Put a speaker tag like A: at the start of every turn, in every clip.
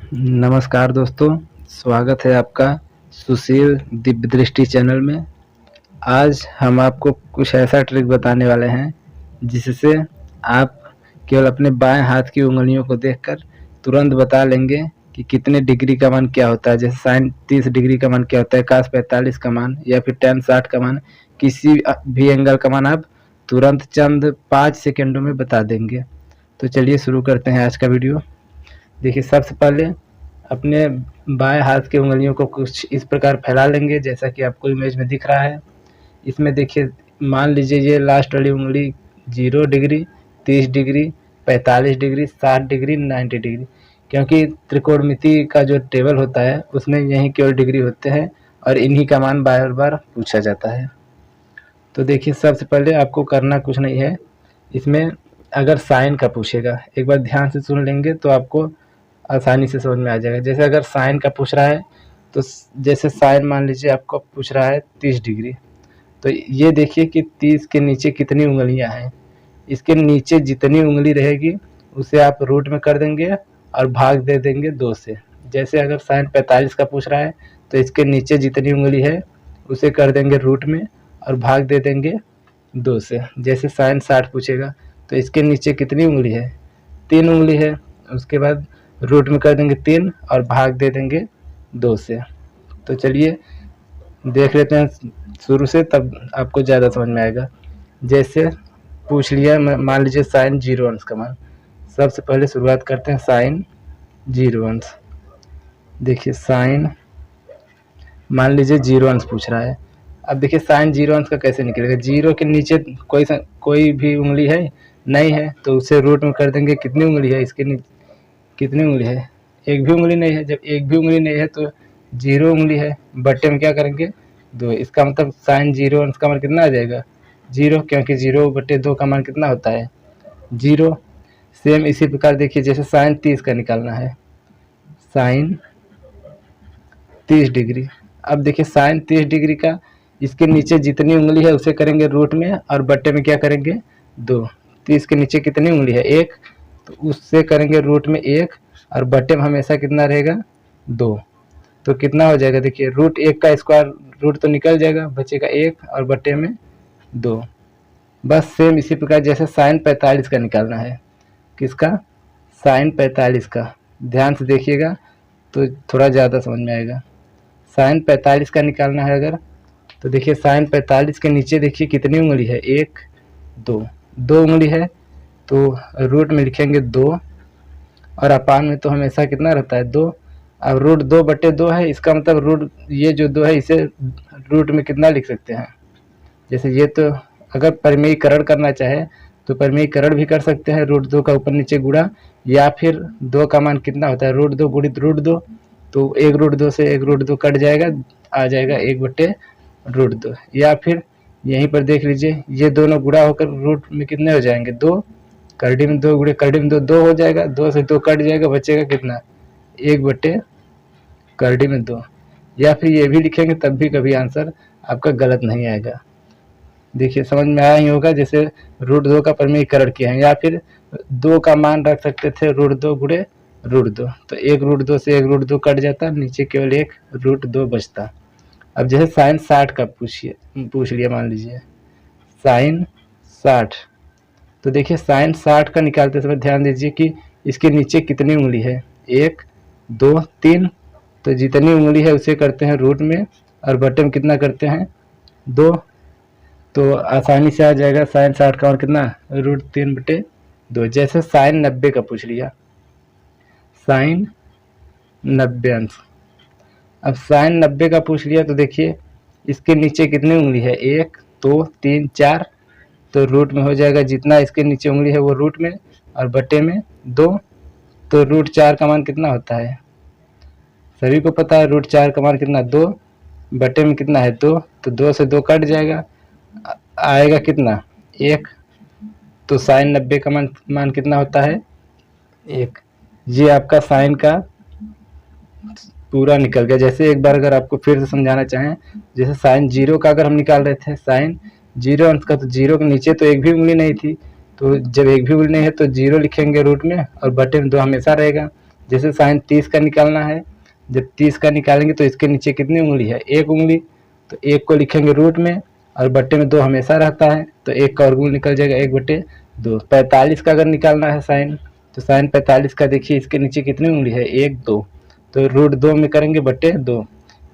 A: नमस्कार दोस्तों, स्वागत है आपका सुशील दिव्य दृष्टि चैनल में। आज हम आपको कुछ ऐसा ट्रिक बताने वाले हैं जिससे आप केवल अपने बाएं हाथ की उंगलियों को देखकर तुरंत बता लेंगे कि कितने डिग्री का मान क्या होता है। जैसे साइन 30 डिग्री का मान क्या होता है, कास 45 का मान या फिर tan 60 का मान, किसी भी एंगल का मान आप तुरंत चंद 5 सेकेंडों में बता देंगे। तो चलिए शुरू करते हैं आज का वीडियो। देखिए, सबसे पहले अपने बाएं हाथ की उंगलियों को कुछ इस प्रकार फैला लेंगे जैसा कि आपको इमेज में दिख रहा है। इसमें देखिए, मान लीजिए ये लास्ट वाली उंगली 0 degree, 30 degree, 45 degree, 60 degree, 90 degree, क्योंकि त्रिकोणमिति का जो टेबल होता है उसमें यही केवल डिग्री होते हैं और इन्हीं का मान बार बार पूछा जाता है। तो देखिए, सबसे पहले आपको करना कुछ नहीं है। इसमें अगर साइन का पूछेगा, एक बार ध्यान से सुन लेंगे तो आपको आसानी से समझ में आ जाएगा। जैसे अगर साइन का पूछ रहा है तो जैसे साइन मान लीजिए आपको पूछ रहा है 30 डिग्री, तो ये देखिए कि 30 के नीचे कितनी उंगलियां हैं। इसके नीचे जितनी उंगली रहेगी उसे आप रूट में कर देंगे और भाग दे देंगे 2 से। जैसे अगर साइन 45 का पूछ रहा है तो इसके नीचे जितनी उंगली है उसे कर देंगे रूट में और भाग दे देंगे 2 से। जैसे साइन 60 पूछेगा तो इसके नीचे कितनी उंगली है, 3 उंगली है, उसके बाद रूट में कर देंगे 3 और भाग दे देंगे 2 से। तो चलिए देख लेते हैं शुरू से, तब आपको ज़्यादा समझ में आएगा। जैसे पूछ लिया, मान लीजिए साइन 0 अंश का मान। सबसे पहले शुरुआत करते हैं साइन 0 अंश। देखिए, साइन मान लीजिए 0 अंश पूछ रहा है। अब देखिए साइन 0 अंश का कैसे निकलेगा। 0 के नीचे कोई भी उंगली है नहीं है, तो उसे रूट में कर देंगे। कितनी उंगली है इसके नीचे, कितनी उंगली है, एक भी उंगली नहीं है। जब एक भी उंगली नहीं है तो 0 उंगली है, बट्टे में क्या करेंगे 2। इसका मतलब साइन 0 अंश का मान कितना आ जाएगा 0, क्योंकि 0/2 का मान कितना होता है 0। सेम इसी प्रकार देखिए, जैसे साइन 30 का निकालना है, साइन 30 डिग्री। अब देखिए साइन 30 डिग्री का इसके नीचे जितनी उंगली है उसे करेंगे रूट में और बट्टे में क्या करेंगे 2। 30 के नीचे कितनी उंगली है 1, तो उससे करेंगे रूट में 1 और बट्टे में हमेशा कितना रहेगा 2। तो कितना हो जाएगा, देखिए रूट 1 का स्क्वायर रूट तो निकल जाएगा, बचेगा 1 और बट्टे में 2। बस सेम इसी प्रकार जैसे साइन 45 का निकालना है। किसका, साइन 45 का। ध्यान से देखिएगा तो थोड़ा ज़्यादा समझ में आएगा। साइन 45 का निकालना है अगर, तो देखिए साइन 45 के नीचे देखिए कितनी उंगली है 1 2, 2 उंगली है, तो रूट में लिखेंगे 2 और अपान में तो हमेशा कितना रहता है 2। अब रूट 2/2 है, इसका मतलब रूट ये जो 2 है इसे रूट में कितना लिख सकते हैं। जैसे ये तो अगर परिमेयीकरण करना चाहे तो परिमेयीकरण भी कर सकते हैं, रूट 2 का ऊपर नीचे गुणा, या फिर 2 का मान कितना होता है रूट 2 गुणित रूट 2, तो 1 रूट 2 से 1 रूट 2 कट जाएगा, आ जाएगा 1/√2। या फिर यहीं पर देख लीजिए, ये दोनों गुणा होकर रूट में कितने हो जाएंगे 2, करड़ी में 2 गुणे करड़ी में 2, 2 हो जाएगा, 2 से 2 कट जाएगा, बचेगा कितना 1/√2। या फिर ये भी लिखेंगे तब भी कभी आंसर आपका गलत नहीं आएगा। देखिए समझ में आया ही होगा। जैसे रूट 2 का परिमेयीकरण किया है, या फिर 2 का मान रख सकते थे रूट 2 गुणे रूट 2, तो 1 रूट 2 से 1 रूट 2 कट जाता, नीचे केवल 1 रूट 2 बचता। अब जैसे साइन 60 का पूछ लिया, मान लीजिए साइन 60, तो देखिए साइन 60 का निकालते समय ध्यान दीजिए कि इसके नीचे कितनी उंगली है 1 2 3, तो जितनी उंगली है उसे करते हैं रूट में और बट्टे में कितना करते हैं 2, तो आसानी से आ जाएगा साइन 60 का और कितना √3/2। जैसे साइन 90 का पूछ लिया, साइन 90 अंश। अब साइन 90 का पूछ लिया तो देखिए इसके नीचे कितनी उंगली है 1 2 3 4, तो रूट में हो जाएगा जितना इसके नीचे उंगली है वो रूट में और बट्टे में 2, तो √4 का मान कितना होता है, सभी को पता है √4 का मान कितना 2, बट्टे में कितना है 2, तो 2 से 2 कट जाएगा, आएगा कितना 1, तो साइन 90 का मान कितना होता है 1। ये आपका साइन का पूरा निकल गया। जैसे एक बार अगर आपको फिर से समझाना चाहें, जैसे साइन 0 का अगर हम निकाल रहे थे, साइन 0 अंश का, तो 0 के नीचे तो एक भी उंगली नहीं थी, तो जब एक भी उंगली नहीं है तो 0 लिखेंगे रूट में और बटे में 2 हमेशा रहेगा। जैसे साइन 30 का निकालना है, जब 30 का निकालेंगे तो इसके नीचे कितनी उंगली है, 1 उंगली, तो 1 को लिखेंगे रूट में और बट्टे में 2 हमेशा रहता है, तो 1 का वर्गमूल निकल जाएगा 1/2। 45 का अगर निकालना है साइन, तो साइन 45 का देखिए इसके नीचे कितनी उंगली है, 1 2, तो √2 में करेंगे बट्टे 2।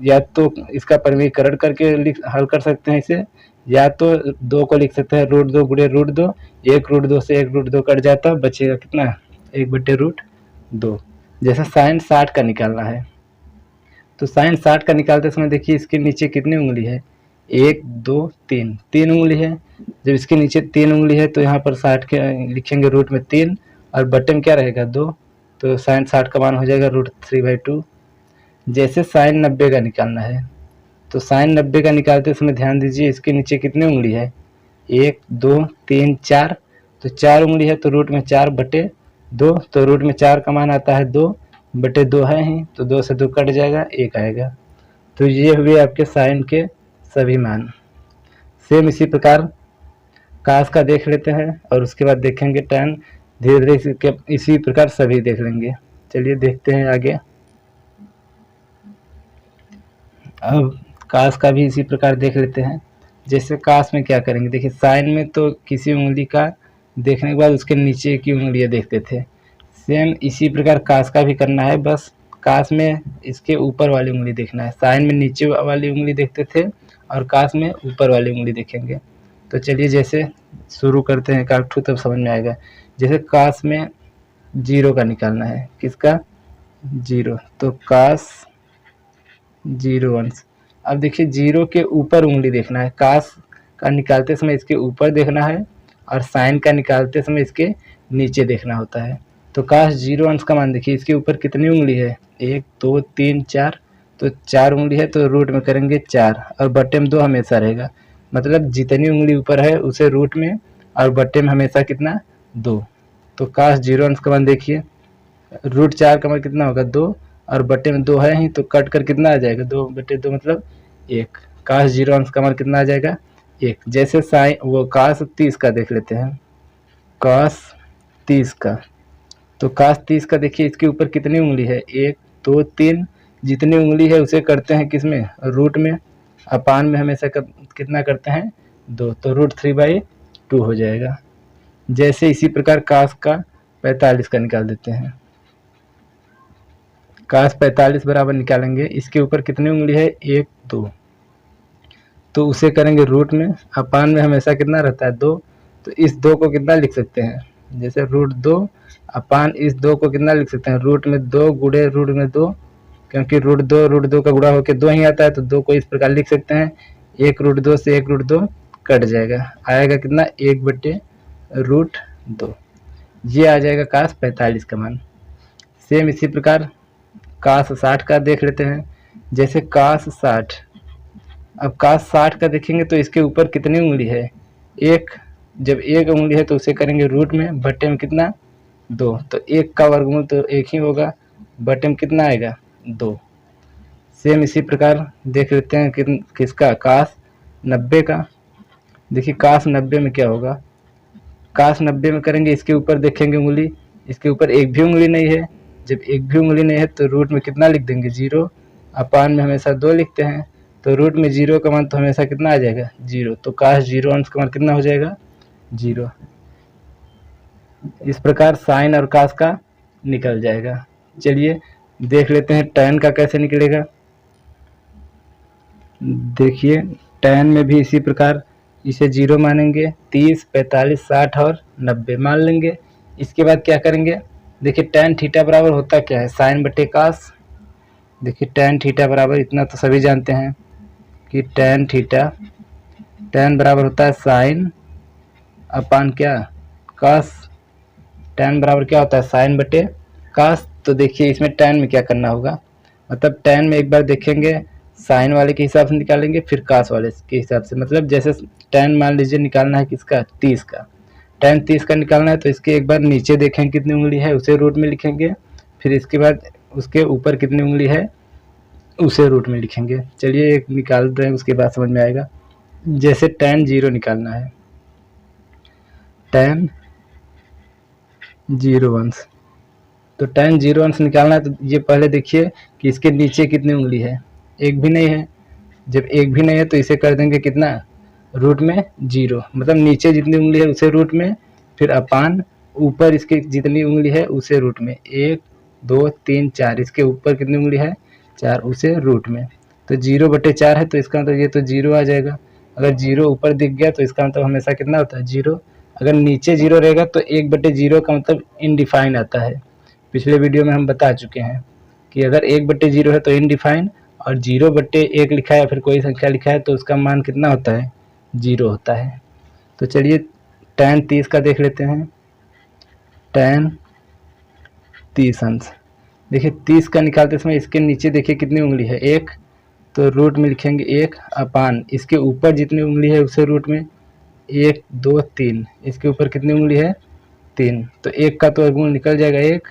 A: या तो इसका परिमीकरण करके हल कर सकते हैं इसे, या तो 2 को लिख सकते हैं √2 गुणे √2, 1 √2 से 1 √2 कट जाता है, बचेगा कितना, 1/√2। जैसे साइन 60 का निकालना है, तो साइन 60 का निकालते समय देखिए इसके नीचे कितनी उंगली है, 1 2 3, 3 उंगली है। जब इसके नीचे 3 उंगली है तो यहाँ पर 60 के लिखेंगे रूट में 3 और बट्टे में क्या रहेगा 2, तो साइन 60 का मान हो जाएगा √3/2। जैसे साइन 90 का निकालना है, तो साइन 90 का निकालते समय ध्यान दीजिए इसके नीचे कितनी उंगली है, 1 2 3 4, तो 4 उंगली है, तो रूट में 4/2, तो रूट में 4 का मान आता है 2/2 है ही, तो 2 से 2 कट जाएगा, 1 आएगा। तो ये हुए आपके साइन के सभी मान। सेम इसी प्रकार कास का देख लेते हैं और उसके बाद देखेंगे टैन, धीरे धीरे इसी प्रकार सभी देख लेंगे। चलिए देखते हैं आगे। अब कास का भी इसी प्रकार देख लेते हैं। जैसे कास में क्या करेंगे, देखिए साइन में तो किसी उंगली का देखने के बाद उसके नीचे की उंगलियां देखते थे, सेम इसी प्रकार कास का भी करना है, बस कास में इसके ऊपर वाली उंगली देखना है। साइन में नीचे वाली उंगली देखते थे और कास में ऊपर वाली उंगली देखेंगे। तो चलिए जैसे शुरू करते हैं काठू, तब समझ में आएगा। जैसे कास में 0 का निकालना है, किसका, 0, तो कास 0 अंश। अब देखिए 0 के ऊपर उंगली देखना है, कास का निकालते समय इसके ऊपर देखना है और साइन का निकालते समय इसके नीचे देखना होता है। तो काश 0 अंश का मान देखिए इसके ऊपर कितनी उंगली है, 1 2 3 4, तो 4 उंगली है, तो रूट में करेंगे 4 और बट्टे में 2 हमेशा रहेगा, मतलब जितनी उंगली ऊपर है उसे रूट में और बट्टे में हमेशा कितना, 2। तो काश 0 अंश का मान देखिए √4 का मान कितना होगा, 2 और बट्टे में 2 है ही, तो कट कर कितना आ जाएगा, 2/2 मतलब 1। काश 0 अंश का मान कितना आ जाएगा, 1। जैसे साइन वो काश 30 का देख लेते हैं, काश 30 का, तो काश 30 का देखिए इसके ऊपर कितनी उंगली है, 1 2 3, जितनी उंगली है उसे करते हैं किसमें, रूट में, अपान में हमेशा कितना करते हैं, 2, तो √3/2 हो जाएगा। जैसे इसी प्रकार काश का 45 का निकाल देते हैं, काश 45 बराबर निकालेंगे, इसके ऊपर कितनी उंगली है, 1 2, तो उसे करेंगे रूट में, अपान में हमेशा कितना रहता है, 2, तो इस 2 को कितना लिख सकते हैं, जैसे √2 अपान इस 2 को कितना लिख सकते हैं, रूट में 2 गुणे रूट में 2, क्योंकि √2 का गुणा होकर 2 ही आता है, तो 2 को इस प्रकार लिख सकते हैं, 1 √2 से 1 √2 कट जाएगा, आएगा कितना, 1/√2। ये आ जाएगा काश 45 का मान। सेम इसी प्रकार काश 60 का देख लेते हैं। जैसे काश 60, अब काश 60 का देखेंगे तो इसके ऊपर कितनी उंगली है, 1, जब 1 उंगली है तो उसे करेंगे रूट में, बट्टे में कितना, 2, तो 1 का वर्गमूल तो 1 ही होगा, बट्टे में कितना आएगा, 2। सेम इसी प्रकार देख लेते हैं किसका, काश 90 का। देखिए काश 90 में क्या होगा, काश 90 में करेंगे, इसके ऊपर देखेंगे उंगली, इसके ऊपर एक भी उंगली नहीं है, जब एक भी उंगली नहीं है तो रूट में कितना लिख देंगे, 0, अपान में हमेशा 2 लिखते हैं, तो रूट में 0 का मान तो हमेशा कितना आ जाएगा, 0, तो काश 0 अंश का मान कितना हो जाएगा, 0। इस प्रकार साइन और काश का निकल जाएगा। चलिए देख लेते हैं टैन का कैसे निकलेगा। देखिए टैन में भी इसी प्रकार इसे 0 मानेंगे, 30 45 60 और 90 मान लेंगे। इसके बाद क्या करेंगे, देखिए टैन थीटा बराबर होता क्या है, साइन बटे काश। देखिए टैन थीटा बराबर, इतना तो सभी जानते हैं कि टैन थीटा, टैन बराबर होता है साइन अपान क्या, काश। टैन बराबर क्या होता है, साइन बटे काश। तो देखिए इसमें टैन में क्या करना होगा, मतलब टैन में एक बार देखेंगे साइन वाले के हिसाब से निकालेंगे, फिर काश वाले के हिसाब से, मतलब जैसे टैन मान लीजिए निकालना है किसका, 30 का, टैन 30 का निकालना है तो इसके एक बार नीचे देखेंगे कितनी उंगली है, उसे रूट में लिखेंगे, फिर इसके बाद उसके ऊपर कितनी उंगली है उसे रूट में लिखेंगे। चलिए एक निकाल रहे हैं, उसके बाद समझ में आएगा। जैसे टैन 0 निकालना है, टैन 0 अंश, तो tan 0 अंश निकालना है तो ये पहले देखिए कि इसके नीचे कितनी उंगली है, एक भी नहीं है। जब एक भी नहीं है तो इसे कर देंगे कितना, रूट में 0, मतलब नीचे जितनी उंगली है उसे रूट में, फिर अपान ऊपर इसके जितनी उंगली है उसे रूट में, 1 2 3 4, इसके ऊपर कितनी उंगली है 4, उसे रूट में। तो 0/4 है तो इसका मतलब ये तो 0 आ जाएगा। अगर 0 ऊपर दिख गया तो इसका मतलब हमेशा कितना होता है 0। अगर नीचे 0 रहेगा तो 1/0 का मतलब इनडिफाइन आता है। पिछले वीडियो में हम बता चुके हैं कि अगर 1/0 है तो इनडिफाइन, और 0/1 लिखा है या फिर कोई संख्या लिखा है तो उसका मान कितना होता है 0 होता है। तो चलिए tan 30 का देख लेते हैं। tan 30 अंश, देखिए 30 का निकालते समय इसके नीचे देखिए कितनी उंगली है 1, तो रूट में लिखेंगे 1 अपान इसके ऊपर जितनी उंगली है उसे रूट में, 1 2 3, इसके ऊपर कितनी उंगली है 3, तो 1 का तो वर्गमूल निकल जाएगा 1,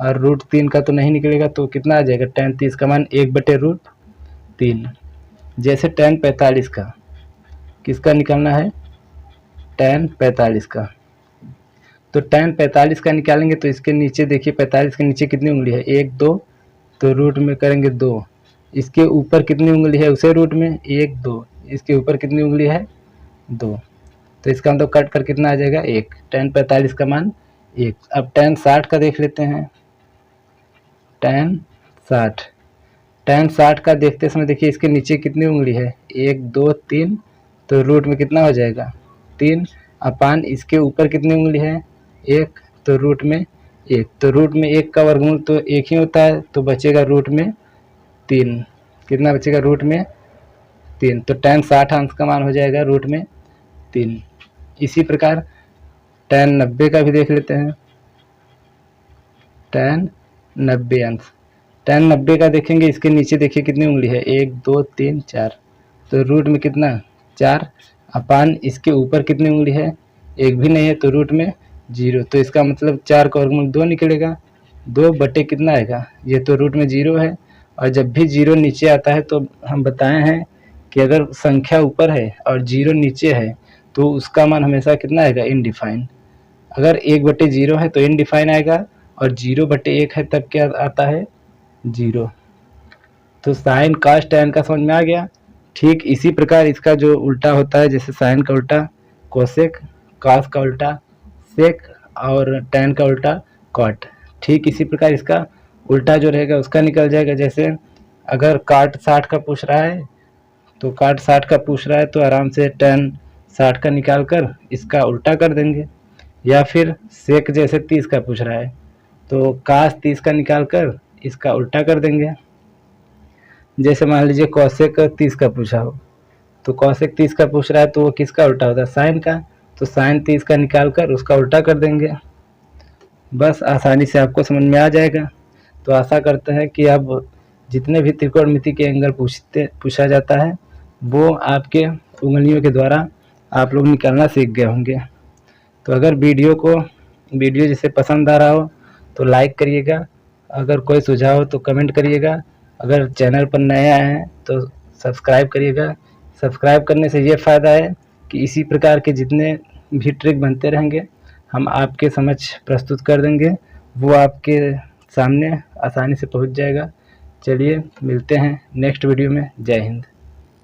A: और रूट 3 का तो नहीं निकलेगा, तो कितना आ जाएगा tan 30 का मान 1/√3। जैसे tan 45 का, किसका निकालना है tan 45 का, तो tan 45 का निकालेंगे तो इसके नीचे देखिए 45 के नीचे कितनी उंगली है 1 2, तो रूट में करेंगे 2, इसके ऊपर कितनी उंगली है उसे रूट में 1 2, इसके ऊपर कितनी उंगली है 2, तो इसका मतलब कट कर कितना आ जाएगा 1, tan 45 का मान 1। अब tan 60 का देख लेते हैं। tan 60 का देखते समय देखिए इसके नीचे कितनी उंगली है 1 2 3, तो रूट में कितना हो जाएगा 3, अपान इसके ऊपर कितनी उंगली है 1, तो रूट में 1, तो रूट में 1 का वर्गमूल तो 1 ही होता है, तो बचेगा रूट में 3, कितना बचेगा रूट में 3, तो tan 60 अंश का मान हो जाएगा रूट में 3। इसी प्रकार tan 90 का भी देख लेते हैं। tan 90 अंश, tan 90 का देखेंगे इसके नीचे देखिए कितनी उंगली है 1 2 3 4, तो रूट में कितना 4, अपान इसके ऊपर कितनी उंगली है, एक भी नहीं है, तो रूट में 0, तो इसका मतलब 4 का वर्गमूल 2 निकलेगा, 2 बटे कितना आएगा, ये तो रूट में 0 है। और जब भी 0 नीचे आता है तो हम बताए हैं कि अगर संख्या ऊपर है और 0 नीचे है तो उसका मान हमेशा कितना आएगा इनडिफाइन। अगर 1/0 है तो इनडिफाइन आएगा, और 0/1 है तब क्या आता है 0। तो साइन कॉस टैन का समझ में आ गया। ठीक इसी प्रकार इसका जो उल्टा होता है, जैसे साइन का उल्टा कोसेक, कॉस का उल्टा सेक, और टैन का उल्टा कॉट, ठीक इसी प्रकार इसका उल्टा जो रहेगा उसका निकल जाएगा। जैसे अगर काट 60 का पूछ रहा है तो काट 60 का पूछ रहा है तो आराम से टैन 60 का निकाल कर इसका उल्टा कर देंगे, या फिर सेक जैसे 30 का पूछ रहा है तो कास 30 का निकाल कर इसका उल्टा कर देंगे। जैसे मान लीजिए कौशिक 30 का पूछा हो, तो कौशिक 30 का पूछ रहा है तो वो किसका उल्टा होता है साइन का, तो साइन 30 का निकाल कर उसका उल्टा कर देंगे। बस आसानी से आपको समझ में आ जाएगा। तो आशा करते हैं कि अब जितने भी त्रिकोणमिति के एंगल पूछा जाता है वो आपके उंगलियों के द्वारा आप लोग निकालना सीख गए होंगे। तो अगर वीडियो जैसे पसंद आ रहा हो तो लाइक करिएगा, अगर कोई सुझाव हो तो कमेंट करिएगा, अगर चैनल पर नए आए हैं तो सब्सक्राइब करिएगा। सब्सक्राइब करने से ये फ़ायदा है कि इसी प्रकार के जितने भी ट्रिक बनते रहेंगे हम आपके समक्ष प्रस्तुत कर देंगे, वो आपके सामने आसानी से पहुंच जाएगा। चलिए मिलते हैं नेक्स्ट वीडियो में। जय हिंद।